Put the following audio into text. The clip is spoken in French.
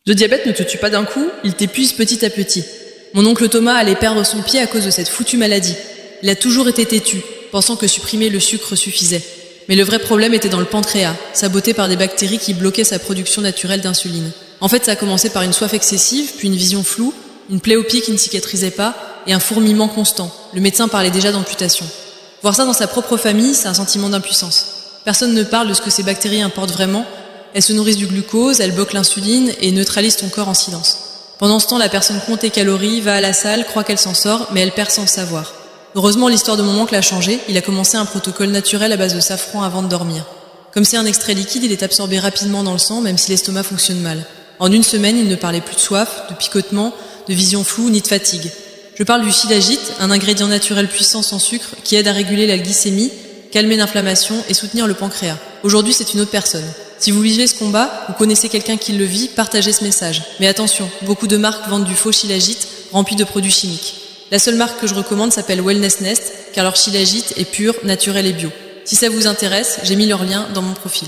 Le diabète ne te tue pas d'un coup, il t'épuise petit à petit. Mon oncle Thomas allait perdre son pied à cause de cette foutue maladie. Il a toujours été têtu, pensant que supprimer le sucre suffisait. Mais le vrai problème était dans le pancréas, saboté par des bactéries qui bloquaient sa production naturelle d'insuline. En fait, ça a commencé par une soif excessive, puis une vision floue, une plaie au pied qui ne cicatrisait pas, et un fourmillement constant. Le médecin parlait déjà d'amputation. Voir ça dans sa propre famille, c'est un sentiment d'impuissance. Personne ne parle de ce que ces bactéries importent vraiment. Elles se nourrissent du glucose, elles bloquent l'insuline et neutralisent ton corps en silence. Pendant ce temps, la personne compte les calories, va à la salle, croit qu'elle s'en sort, mais elle perd sans le savoir. Heureusement, l'histoire de mon oncle a changé. Il a commencé un protocole naturel à base de safran avant de dormir. Comme c'est un extrait liquide, il est absorbé rapidement dans le sang, même si l'estomac fonctionne mal. En une semaine, il ne parlait plus de soif, de picotement, de vision floue ni de fatigue. Je parle du shilajit, un ingrédient naturel puissant sans sucre qui aide à réguler la glycémie, calmer l'inflammation et soutenir le pancréas. Aujourd'hui, c'est une autre personne. Si vous vivez ce combat, vous connaissez quelqu'un qui le vit, partagez ce message. Mais attention, beaucoup de marques vendent du faux shilajit rempli de produits chimiques. La seule marque que je recommande s'appelle Wellness Nest, car leur shilajit est pur, naturel et bio. Si ça vous intéresse, j'ai mis leur lien dans mon profil.